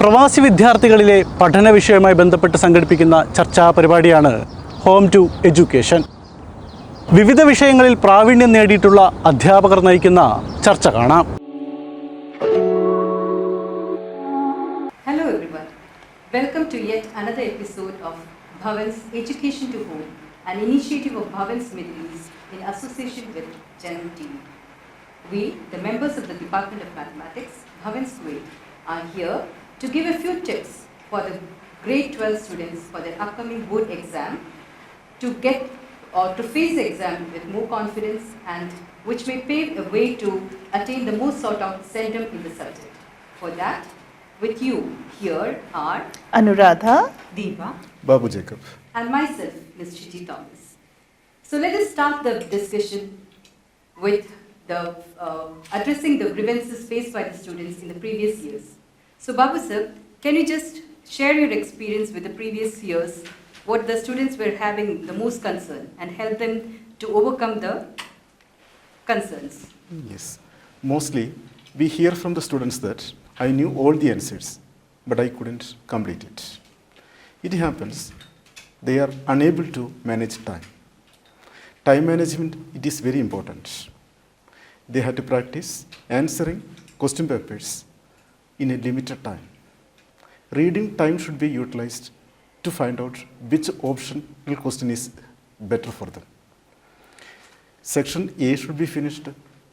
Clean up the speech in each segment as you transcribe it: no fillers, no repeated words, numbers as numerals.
പ്രവാസി വിദ്യാർത്ഥികളിലെ പഠന വിഷയവുമായി ബന്ധപ്പെട്ട് സംഘടിപ്പിക്കുന്ന ചർച്ചാ പരിപാടിയാണ് ഹോം ടു എഡ്യൂക്കേഷൻ. വിവിധ വിഷയങ്ങളിൽ പ്രാവീണ്യം നേടിയിട്ടുള്ള അധ്യാപകർ നയിക്കുന്ന ചർച്ച കാണാം. Hello everyone. Welcome to yet another episode of Bhavan's Education to Home, an initiative of Bhavan's Middle East in association with Janam TV. We, the members of the Department of Mathematics, Bhavan's Kuwait, are here to give a few tips for the grade 12 students for their upcoming board exam to get or to face the exam with more confidence, and which may pave a way to attain the most sought out centum in the subject. For that, with you here are Anuradha, Deepa, Babu Jacob, and myself, Ms. Chiti Thomas. So let us start the discussion with the addressing the grievances faced by the students in the previous years. So Babu sir, can you just share your experience with the previous years, what the students were having the most concern, and help them to overcome the concerns? Yes. Mostly, we hear from the students that I knew all the answers, but I couldn't complete it. It happens they are unable to manage time. Time management, it is very important. They had to practice answering question papers in a limited time. Reading time should be utilized to find out which optional question is better for them. Section A should be finished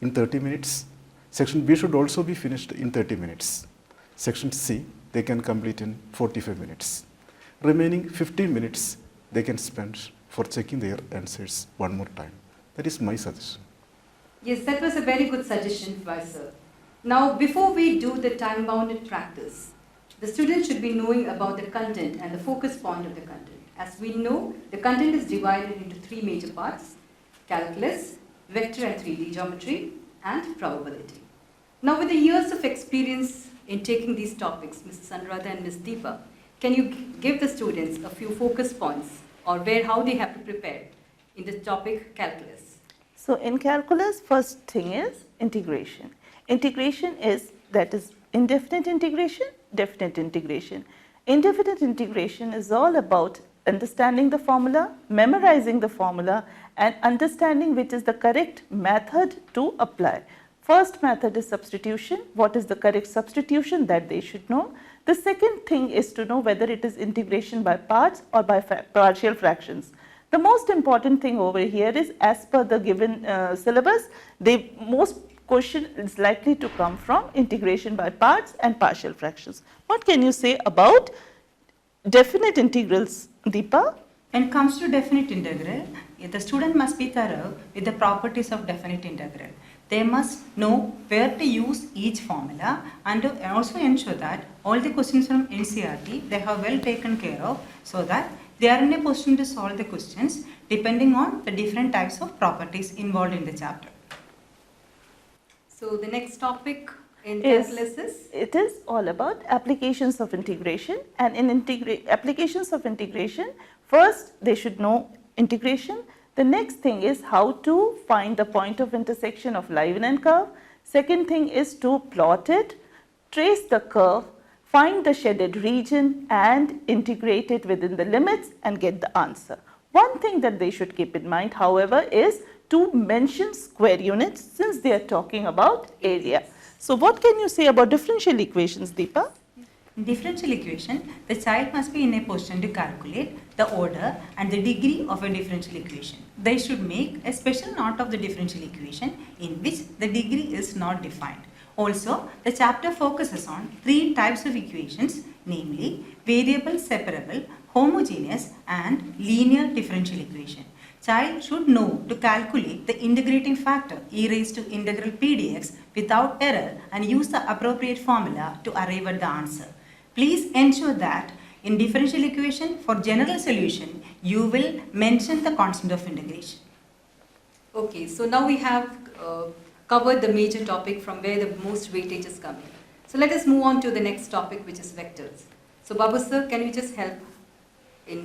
in 30 minutes. Section B should also be finished in 30 minutes. Section C, they can complete in 45 minutes. Remaining 15 minutes, they can spend for checking their answers one more time. That is my suggestion. Yes, that was a very good suggestion by sir. Now, before we do the time-bounded practice, the students should be knowing about the content and the focus point of the content. As we know, the content is divided into three major parts: calculus, vector and 3D geometry, and probability. Now, with the years of experience in taking these topics, Mrs. Anuradha and Ms. Deepa, can you give the students a few focus points or how they have to prepare in the topic calculus? so in calculus, first thing is integration. Integration is indefinite integration, definite integration. Indefinite integration is all about understanding the formula, memorizing the formula, and understanding which is the correct method to apply. First method is substitution. What is the correct substitution that they should know? The second thing is to know whether it is integration by parts or by partial fractions. The most important thing over here is, as per the given syllabus, most question is likely to come from integration by parts and partial fractions. What can you say about definite integrals, Deepa? When it comes to definite integral, the student must be thorough with the properties of definite integral. They must know where to use each formula, and also ensure that all the questions from NCERT they have well taken care of, so that they are in a position to solve the questions depending on the different types of properties involved in the chapter. So the next topic in calculus is? It is all about applications of integration, and in applications of integration, first they should know integration. The next thing is how to find the point of intersection of line and curve. Second thing is to plot it, trace the curve, find the shaded region, and integrate it within the limits and get the answer. One thing that they should keep in mind, however, is to mention square units, since they are talking about area. So what can you say about differential equations, Deepa? In differential equation, the child must be in a position to calculate the order and the degree of a differential equation. They should make a special note of the differential equation in which the degree is not defined. Also, the chapter focuses on three types of equations, namely variable separable, homogeneous, and linear differential equation. Child should know to calculate the integrating factor e raised to integral p dx without error and use the appropriate formula to arrive at the answer. Please ensure that in differential equation, for general solution, you will mention the constant of integration. Okay, so now we have covered the major topic from where the most weightage is coming. So let us move on to the next topic, which is vectors. So Babu sir, can you just help in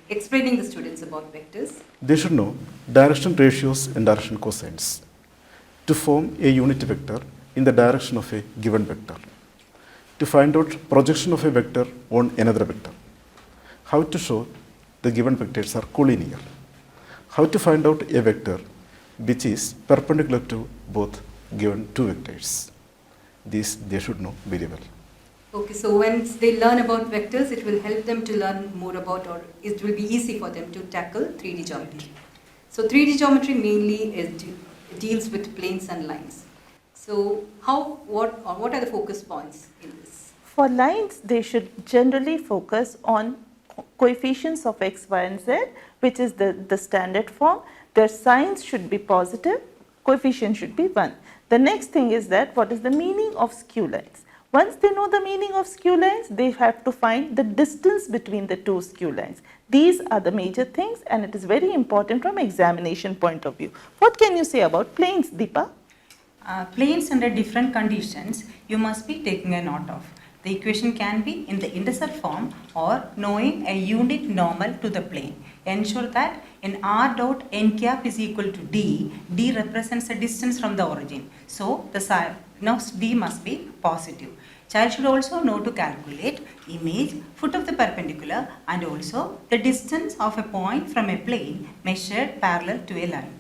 explaining the students about vectors? They should know direction ratios and direction cosines. to form a unit vector in the direction of a given vector, to find out projection of a vector on another vector, how to show the given vectors are collinear, how to find out a vector which is perpendicular to both given two vectors. These they should know very well. Okay, so once they learn about vectors, it will help them to learn more about, or it will be easy for them to tackle 3D geometry. So 3D geometry mainly deals with planes and lines. So what are the focus points in this? For lines, they should generally focus on coefficients of x, y and z, which is the standard form. Their signs should be positive, coefficient should be 1. The next thing is that what is the meaning of skew lines. Once they know the meaning of skew lines, they have to find the distance between the two skew lines. These are the major things, and it is very important from examination point of view. What can you say about planes, Deepa? Planes under different conditions, you must be taking a note of. The equation can be in the intercept form or knowing a unit normal to the plane. Ensure that in r dot n cap is equal to d, d represents the distance from the origin. So the side d must be positive. Child should also know to calculate image, foot of the perpendicular, and also the distance of a point from a plane measured parallel to a line.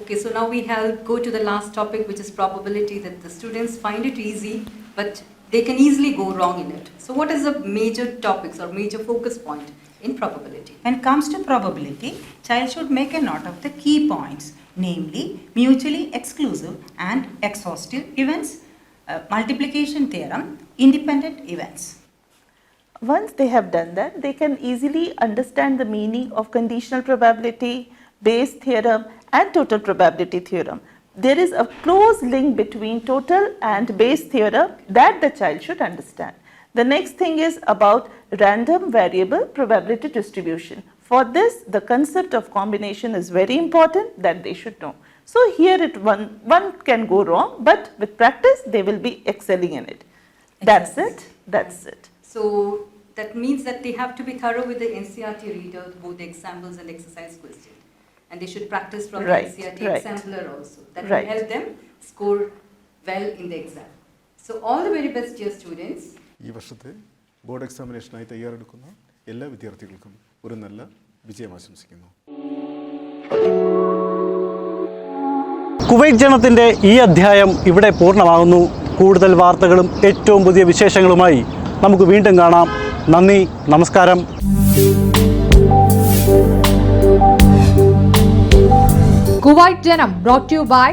Okay, so now we go to the last topic, which is probability, that the students find it easy, but they can easily go wrong in it. So what is the major topics or major focus point in probability? When it comes to probability, child should make a note of the key points, namely mutually exclusive and exhaustive events, multiplication theorem, independent events. Once they have done that, they can easily understand the meaning of conditional probability, Bayes theorem and total probability theorem. There is a close link between total and Bayes theorem that the child should understand. The next thing is about random variable probability distribution. For this, the concept of combination is very important that they should know. So here one can go wrong, but with practice they will be excelling in it. That's it. That's it. So that means that they have to be thorough with the NCERT reader, both the examples and exercise questions. And they should practice from the NCERT exampler also. That will help them score well in the exam. So all the very best, dear students. ഈ വർഷത്തെ board എക്സാമിനേഷനായി തയ്യാറെടുക്കുന്ന എല്ലാ വിദ്യാർത്ഥികൾക്കും ഒരു നല്ല വിജയം ആശംസിക്കുന്നു. Kuwait ജനത്തിൻ്റെ ഈ അധ്യായം ഇവിടെ പൂർണ്ണമാകുന്നു. കൂടുതൽ വാർത്തകളും ഏറ്റവും പുതിയ വിശേഷങ്ങളുമായി നമുക്ക് വീണ്ടും കാണാം. നന്ദി, നമസ്കാരം. Kuwait Janam, brought to you by